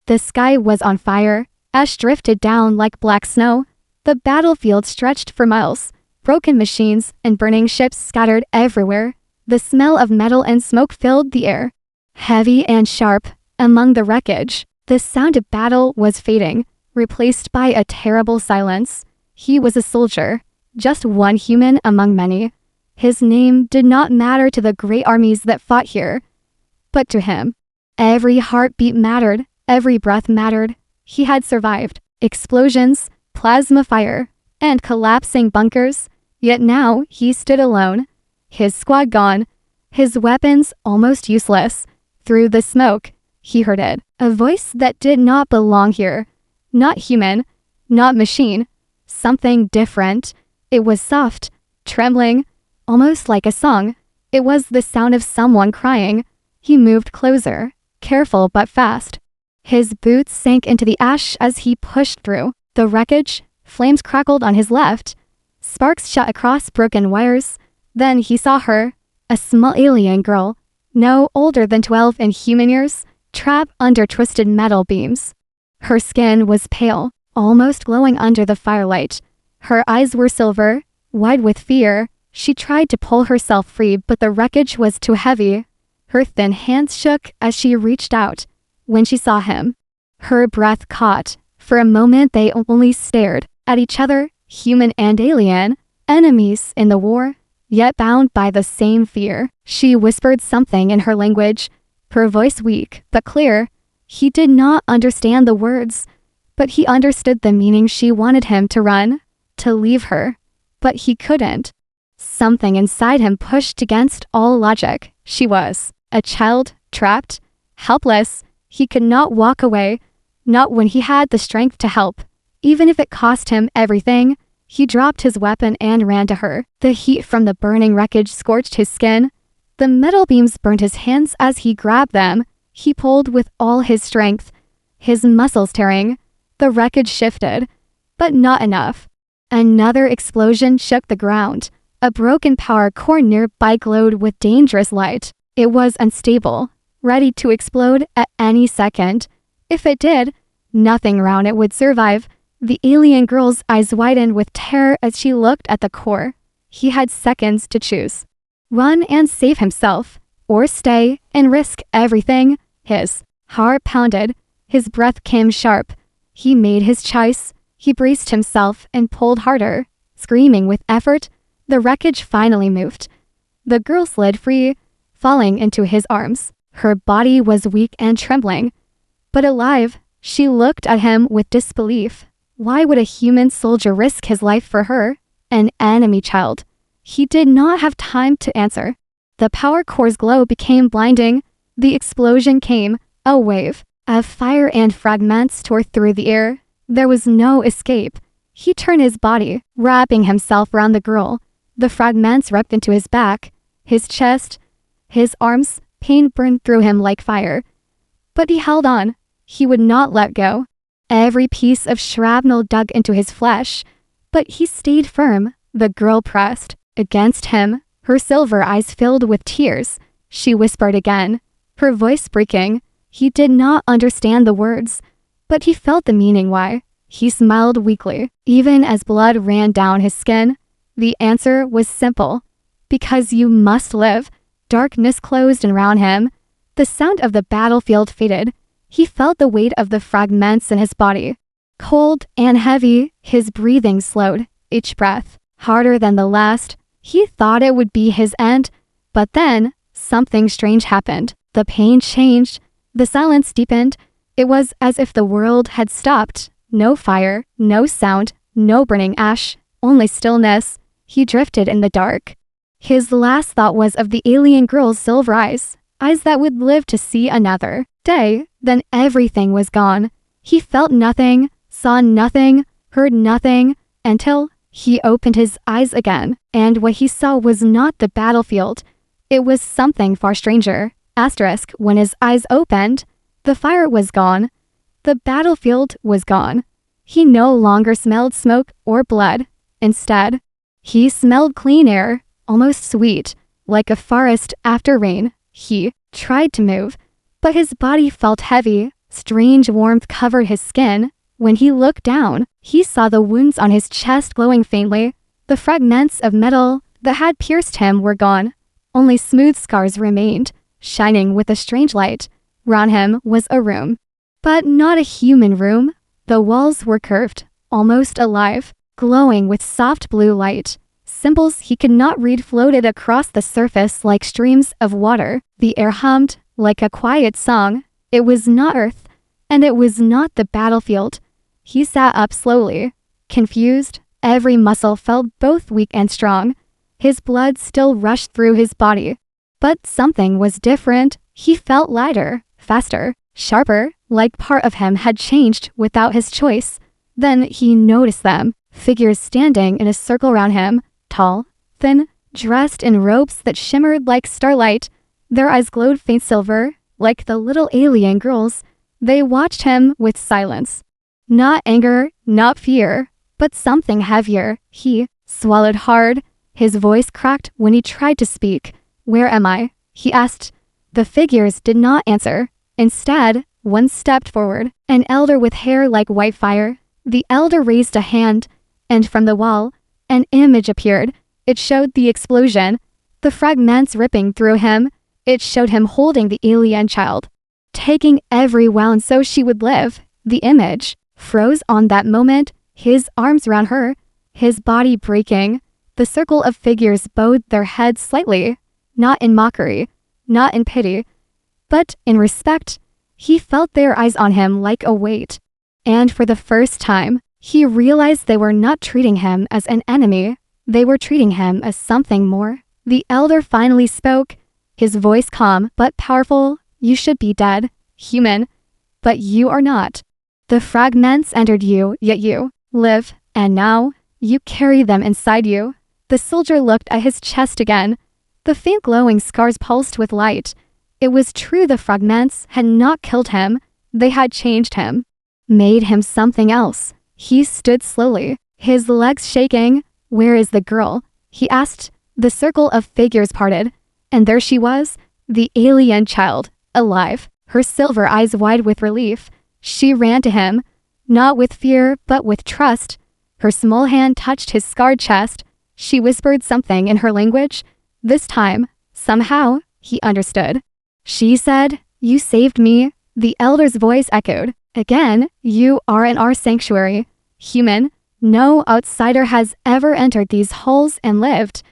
The sky was on fire. Ash drifted down like black snow. The battlefield stretched for miles. Broken machines and burning ships scattered everywhere. The smell of metal and smoke filled the air. Heavy and sharp, among the wreckage, the sound of battle was fading, replaced by a terrible silence. He was a soldier, just one human among many. His name did not matter to the great armies that fought here, but to him. Every heartbeat mattered, every breath mattered. He had survived explosions, plasma fire, and collapsing bunkers, yet now he stood alone. His squad gone, his weapons almost useless. Through the smoke, he heard it, a voice that did not belong here. Not human, not machine, something different. It was soft, trembling, almost like a song. It was the sound of someone crying. He moved closer, careful but fast. His boots sank into the ash as he pushed through. The wreckage, flames crackled on his left. Sparks shot across broken wires. Then he saw her, a small alien girl, no older than 12 in human years, trapped under twisted metal beams. Her skin was pale, almost glowing under the firelight. Her eyes were silver, wide with fear. She tried to pull herself free, but the wreckage was too heavy. Her thin hands shook as she reached out. When she saw him, her breath caught. For a moment they only stared at each other, human and alien, enemies in the war, yet bound by the same fear. She whispered something in her language, her voice weak but clear. He did not understand the words, but he understood the meaning. She wanted him to run, to leave her, but he couldn't. Something inside him pushed against all logic. She was a child, trapped, helpless. He could not walk away, not when he had the strength to help. Even if it cost him everything, he dropped his weapon and ran to her. The heat from the burning wreckage scorched his skin. The metal beams burned his hands as he grabbed them. He pulled with all his strength, his muscles tearing. The wreckage shifted, but not enough. Another explosion shook the ground. A broken power core nearby glowed with dangerous light. It was unstable, ready to explode at any second. If it did, nothing around it would survive. The alien girl's eyes widened with terror as she looked at the core. He had seconds to choose. Run and save himself, or stay and risk everything. His heart pounded. His breath came sharp. He made his choice. He braced himself and pulled harder. Screaming with effort, the wreckage finally moved. The girl slid free, falling into his arms. Her body was weak and trembling, but alive. She looked at him with disbelief. Why would a human soldier risk his life for her, an enemy child? He did not have time to answer. The power core's glow became blinding. The explosion came, a wave of fire and fragments tore through the air. There was no escape. He turned his body, wrapping himself around the girl. The fragments ripped into his back, his chest, his arms. Pain burned through him like fire. But he held on. He would not let go. Every piece of shrapnel dug into his flesh, but he stayed firm. The girl pressed against him, her silver eyes filled with tears. She whispered again, her voice breaking. He did not understand the words, but he felt the meaning. Why? He smiled weakly, even as blood ran down his skin. The answer was simple. Because you must live. Darkness closed around him. The sound of the battlefield faded. He felt the weight of the fragments in his body. Cold and heavy, his breathing slowed, each breath harder than the last. He thought it would be his end, but then something strange happened. The pain changed. The silence deepened. It was as if the world had stopped. No fire, no sound, no burning ash, only stillness. He drifted in the dark. His last thought was of the alien girl's silver eyes, eyes that would live to see another day. Then everything was gone. He felt nothing, saw nothing, heard nothing, until he opened his eyes again, and what he saw was not the battlefield. It was something far stranger. Asterisk, when his eyes opened, the fire was gone. The battlefield was gone. He no longer smelled smoke or blood. Instead, he smelled clean air, almost sweet, like a forest after rain. He tried to move, but his body felt heavy, Strange warmth covered his skin. When he looked down, he saw the wounds on his chest glowing faintly. The fragments of metal that had pierced him were gone. Only smooth scars remained, shining with a strange light. Around him was a room, but not a human room. The walls were curved, almost alive, glowing with soft blue light. Symbols he could not read floated across the surface like streams of water. The air hummed like a quiet song. It was not Earth, and it was not the battlefield. He sat up slowly, confused. Every muscle felt both weak and strong. His blood still rushed through his body. But something was different. He felt lighter, faster, sharper, like part of him had changed without his choice. Then he noticed them, figures standing in a circle around him, tall, thin, dressed in robes that shimmered like starlight. Their eyes glowed faint silver, like the little alien girls. They watched him with silence. Not anger, not fear, but something heavier. He swallowed hard. His voice cracked when he tried to speak. "Where am I?" he asked. The figures did not answer. Instead, one stepped forward, an elder with hair like white fire. The elder raised a hand, and from the wall, an image appeared. It showed the explosion, the fragments ripping through him. It showed him holding the alien child, taking every wound so she would live. The image froze on that moment, his arms around her, his body breaking. The circle of figures bowed their heads slightly, not in mockery, not in pity, but in respect. He felt their eyes on him like a weight. And for the first time, he realized they were not treating him as an enemy. They were treating him as something more. The elder finally spoke, his voice calm but powerful. "You should be dead, human, but you are not. The fragments entered you, yet you live, and now you carry them inside you." The soldier looked at his chest again. The faint glowing scars pulsed with light. It was true, the fragments had not killed him. They had changed him, made him something else. He stood slowly, his legs shaking. "Where is the girl?" he asked. The circle of figures parted, and there she was, the alien child, alive, her silver eyes wide with relief. She ran to him, not with fear, but with trust. Her small hand touched his scarred chest. She whispered something in her language. This time, somehow, he understood. She said, "You saved me." The elder's voice echoed. "Again, you are in our sanctuary. Human, no outsider has ever entered these halls and lived.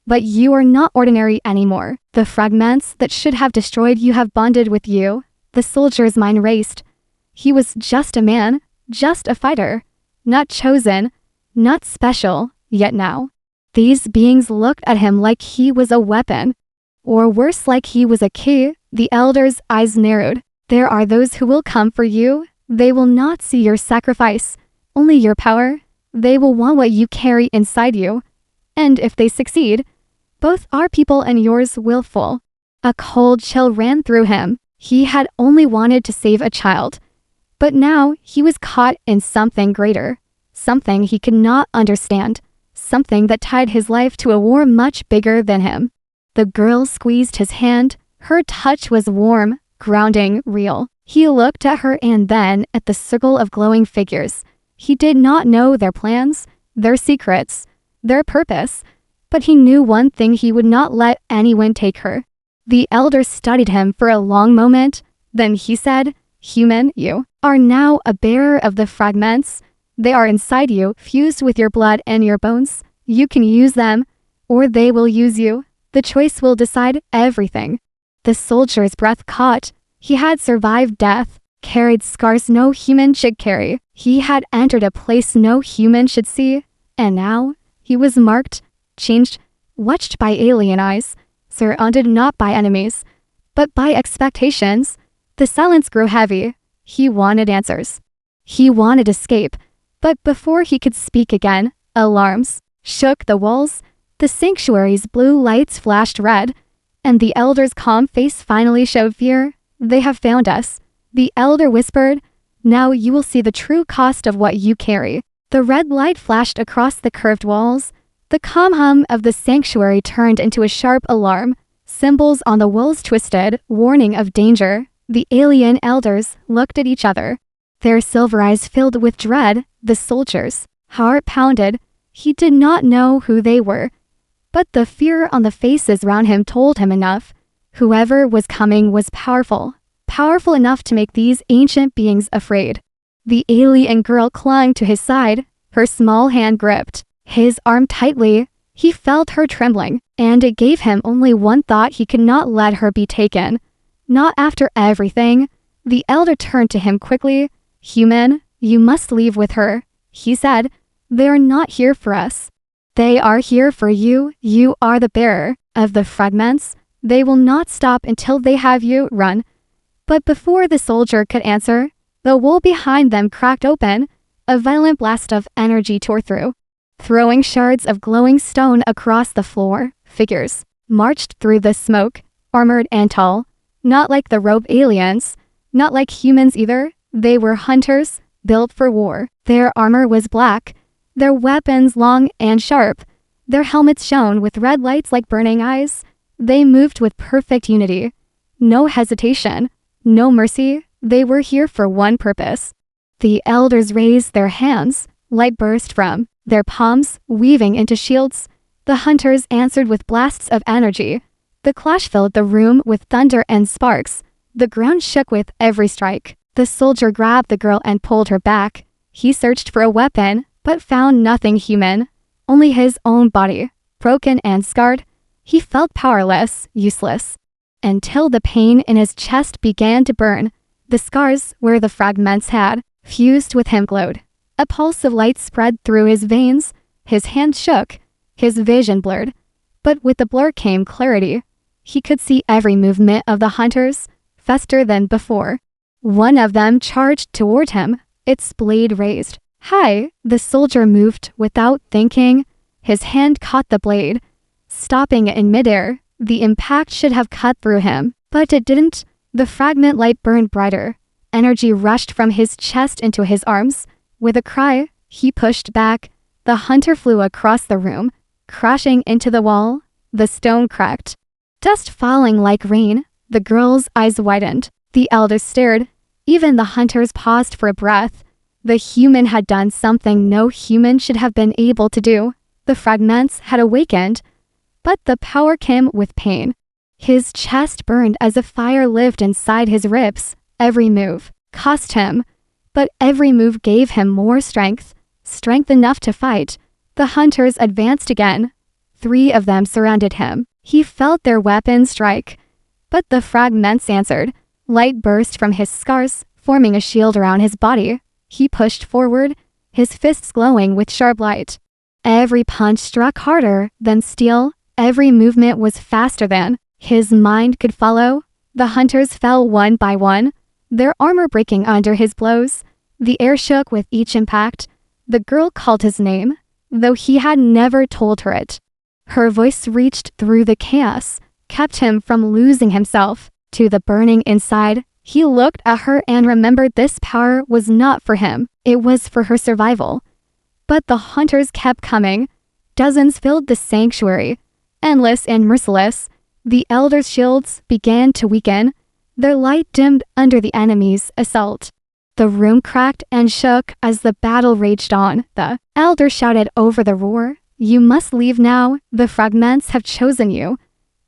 But you are not ordinary anymore. The fragments that should have destroyed you have bonded with you." The soldier's mind raced. He was just a man, just a fighter. Not chosen, not special, yet now these beings looked at him like he was a weapon. Or worse, like he was a key. The elder's eyes narrowed. "There are those who will come for you. They will not see your sacrifice, only your power. They will want what you carry inside you. And if they succeed, both our people and yours will fall." A cold chill ran through him. He had only wanted to save a child. But now he was caught in something greater, something he could not understand, something that tied his life to a war much bigger than him. The girl squeezed his hand. Her touch was warm, grounding, real. He looked at her and then at the circle of glowing figures. He did not know their plans, their secrets, their purpose, but he knew one thing: he would not let anyone take her. The elder studied him for a long moment. Then he said, "Human, you are now a bearer of the fragments. They are inside you, fused with your blood and your bones. You can use them, or they will use you. The choice will decide everything." The soldier's breath caught. He had survived death, carried scars no human should carry. He had entered a place no human should see. And now, he was marked, changed, watched by alien eyes, surrounded not by enemies, but by expectations. The silence grew heavy. He wanted answers. He wanted escape. But before he could speak again, alarms shook the walls. The sanctuary's blue lights flashed red, and the elder's calm face finally showed fear. "They have found us," the elder whispered. "Now you will see the true cost of what you carry." The red light flashed across the curved walls. The calm hum of the sanctuary turned into a sharp alarm. Symbols on the walls twisted, warning of danger. The alien elders looked at each other. Their silver eyes filled with dread. The soldier's heart pounded. He did not know who they were, but the fear on the faces around him told him enough. Whoever was coming was powerful, powerful enough to make these ancient beings afraid. The alien girl clung to his side, her small hand gripped his arm tightly. He felt her trembling, and it gave him only one thought: he could not let her be taken. Not after everything. The elder turned to him quickly. "Human, you must leave with her," he said. "They are not here for us. They are here for you. You are the bearer of the fragments. They will not stop until they have you. Run." But before the soldier could answer, the wall behind them cracked open. A violent blast of energy tore through, throwing shards of glowing stone across the floor. Figures marched through the smoke, armored and tall. Not like the robe aliens, not like humans either. They were hunters, built for war. Their armor was black, their weapons long and sharp. Their helmets shone with red lights like burning eyes. They moved with perfect unity. No hesitation, no mercy. They were here for one purpose. The elders raised their hands. Light burst from their palms, weaving into shields. The hunters answered with blasts of energy. The clash filled the room with thunder and sparks. The ground shook with every strike. The soldier grabbed the girl and pulled her back. He searched for a weapon, but found nothing human. Only his own body, broken and scarred. He felt powerless, useless, until the pain in his chest began to burn. The scars where the fragments had fused with him glowed. A pulse of light spread through his veins. His hand shook, his vision blurred. But with the blur came clarity. He could see every movement of the hunters, faster than before. One of them charged toward him, its blade raised high. The soldier moved without thinking. His hand caught the blade, stopping it in midair. The impact should have cut through him, but it didn't. The fragment light burned brighter. Energy rushed from his chest into his arms. With a cry, he pushed back. The hunter flew across the room, crashing into the wall. The stone cracked, dust falling like rain. The girl's eyes widened. The elders stared. Even the hunters paused for a breath. The human had done something no human should have been able to do. The fragments had awakened, but the power came with pain. His chest burned as a fire lived inside his ribs. Every move cost him, but every move gave him more strength, strength enough to fight. The hunters advanced again. 3 of them surrounded him. He felt their weapons strike, but the fragments answered. Light burst from his scars, forming a shield around his body. He pushed forward, his fists glowing with sharp light. Every punch struck harder than steel. Every movement was faster than his mind could follow. The hunters fell one by one, their armor breaking under his blows. The air shook with each impact. The girl called his name, though he had never told her it. Her voice reached through the chaos, kept him from losing himself. To the burning inside, he looked at her and remembered this power was not for him. It was for her survival. But the hunters kept coming. Dozens filled the sanctuary, endless and merciless. The elders' shields began to weaken. Their light dimmed under the enemy's assault. The room cracked and shook as the battle raged on. The elder shouted over the roar, "You must leave now. The fragments have chosen you.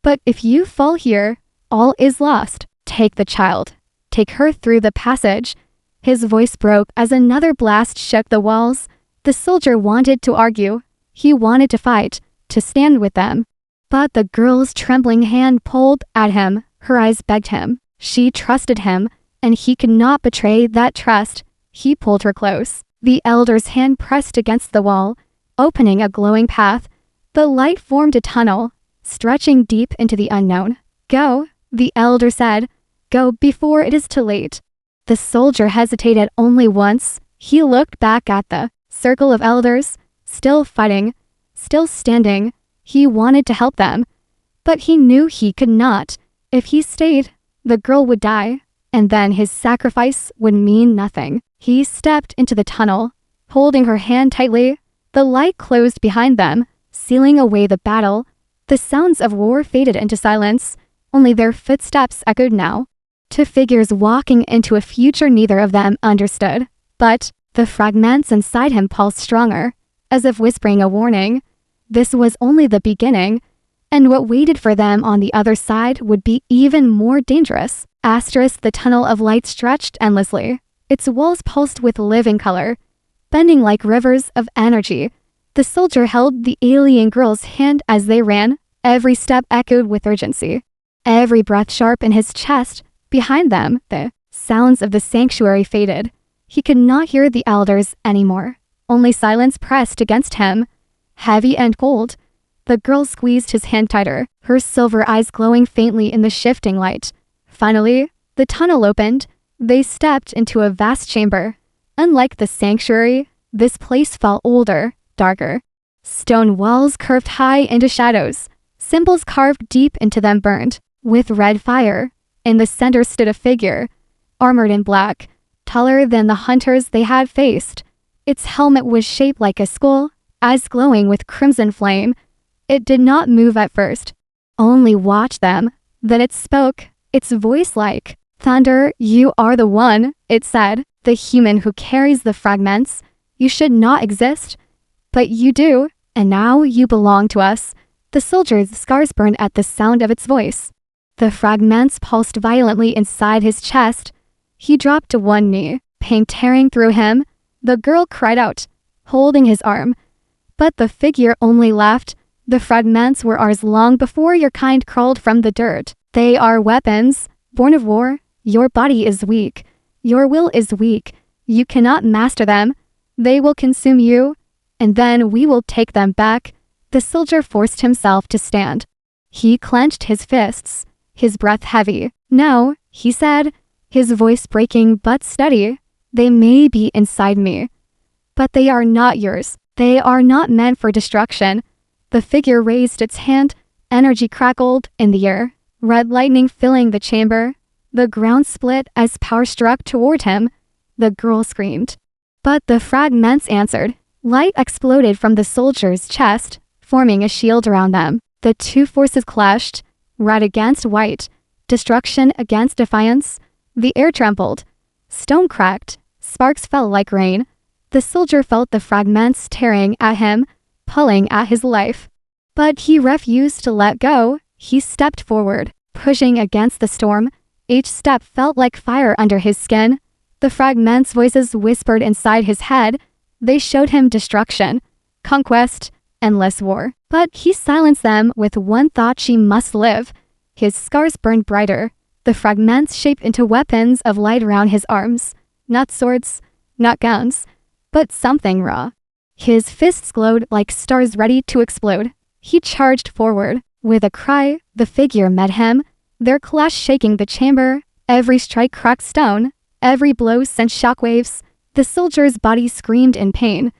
But if you fall here, all is lost. Take the child. Take her through the passage." His voice broke as another blast shook the walls. The soldier wanted to argue. He wanted to fight, to stand with them. But the girl's trembling hand pulled at him. Her eyes begged him. She trusted him, and he could not betray that trust. He pulled her close. The elder's hand pressed against the wall, opening a glowing path. The light formed a tunnel, stretching deep into the unknown. "Go," the elder said. "Go before it is too late." The soldier hesitated only once. He looked back at the circle of elders, still fighting, still standing. He wanted to help them, but he knew he could not. If he stayed, the girl would die, and then his sacrifice would mean nothing. He stepped into the tunnel, holding her hand tightly. The light closed behind them, sealing away the battle. The sounds of war faded into silence. Only their footsteps echoed now. Two figures walking into a future neither of them understood. But the fragments inside him pulsed stronger, as if whispering a warning. This was only the beginning, and what waited for them on the other side would be even more dangerous. The tunnel of light stretched endlessly. Its walls pulsed with living color, bending like rivers of energy. The soldier held the alien girl's hand as they ran. Every step echoed with urgency. Every breath sharp in his chest. Behind them, the sounds of the sanctuary faded. He could not hear the elders anymore. Only silence pressed against him, heavy and cold. The girl squeezed his hand tighter, her silver eyes glowing faintly in the shifting light. Finally, the tunnel opened. They stepped into a vast chamber. Unlike the sanctuary, this place felt older, darker. Stone walls curved high into shadows. Symbols carved deep into them burned with red fire. In the center stood a figure, armored in black, taller than the hunters they had faced. Its helmet was shaped like a skull, eyes glowing with crimson flame. It did not move at first. Only watch them. Then it spoke, its voice like thunder. "You are the one," it said, "the human who carries the fragments. You should not exist, but you do, and now you belong to us." The soldier's scars burned at the sound of its voice. The fragments pulsed violently inside his chest. He dropped to one knee, pain tearing through him. The girl cried out, holding his arm. But the figure only laughed. "The fragments were ours long before your kind crawled from the dirt. They are weapons, born of war. Your body is weak. Your will is weak. You cannot master them. They will consume you, and then we will take them back." The soldier forced himself to stand. He clenched his fists, his breath heavy. "No," he said, his voice breaking but steady. "They may be inside me, but they are not yours. They are not meant for destruction." The figure raised its hand. Energy crackled in the air, red lightning filling the chamber. The ground split as power struck toward him. The girl screamed. But the fragments answered. Light exploded from the soldier's chest, forming a shield around them. The two forces clashed, red against white, destruction against defiance. The air trembled. Stone cracked. Sparks fell like rain. The soldier felt the fragments tearing at him, pulling at his life. But he refused to let go. He stepped forward, pushing against the storm. Each step felt like fire under his skin. The fragments' voices whispered inside his head. They showed him destruction, conquest, endless war. But he silenced them with one thought: she must live. His scars burned brighter. The fragments shaped into weapons of light around his arms. Not swords, not guns, but something raw. His fists glowed like stars ready to explode. He charged forward. With a cry, the figure met him, their clash shaking the chamber. Every strike cracked stone. Every blow sent shockwaves. The soldier's body screamed in pain,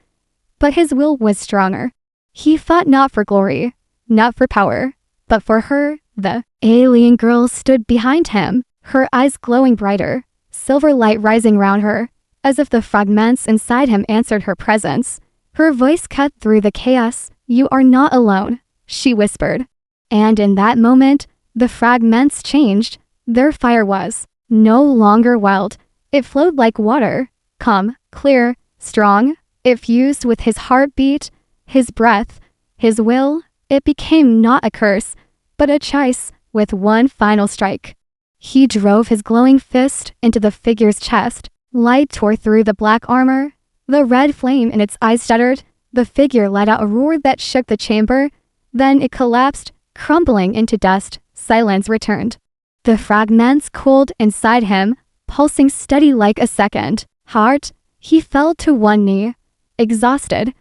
but his will was stronger. He fought not for glory, not for power, but for her. The alien girl stood behind him, her eyes glowing brighter, silver light rising round her, as if the fragments inside him answered her presence. Her voice cut through the chaos. "You are not alone," she whispered. And in that moment, the fragments changed. Their fire was no longer wild. It flowed like water, calm, clear, strong. It fused with his heartbeat, his breath, his will. It became not a curse, but a choice. With one final strike, he drove his glowing fist into the figure's chest. Light tore through the black armor. The red flame in its eyes stuttered. The figure let out a roar that shook the chamber. Then it collapsed, crumbling into dust. Silence returned. The fragments cooled inside him, pulsing steady like a second heart. He fell to one knee, exhausted.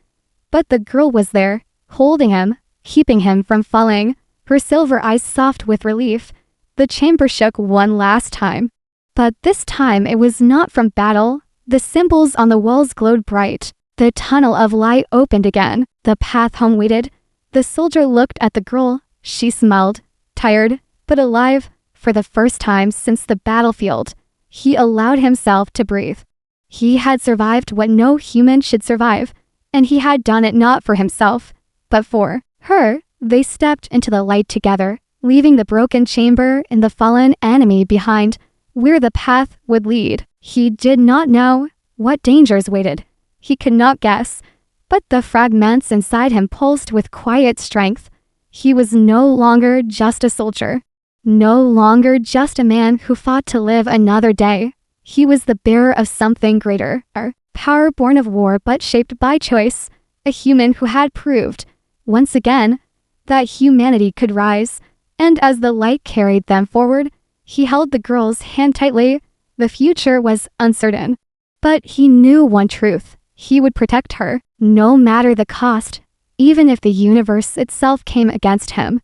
But the girl was there, holding him, keeping him from falling, her silver eyes soft with relief. The chamber shook one last time. But this time it was not from battle. The symbols on the walls glowed bright. The tunnel of light opened again. The path home waited. The soldier looked at the girl. She smiled, tired, but alive. For the first time since the battlefield, he allowed himself to breathe. He had survived what no human should survive, and he had done it not for himself, but for her. They stepped into the light together, leaving the broken chamber and the fallen enemy behind. where the path would lead. He did not know what dangers waited. He could not guess, but the fragments inside him pulsed with quiet strength. He was no longer just a soldier, no longer just a man who fought to live another day. He was the bearer of something greater, power born of war but shaped by choice, a human who had proved, once again, that humanity could rise. And as the light carried them forward, he held the girl's hand tightly. The future was uncertain, but he knew one truth. He would protect her, no matter the cost, even if the universe itself came against him.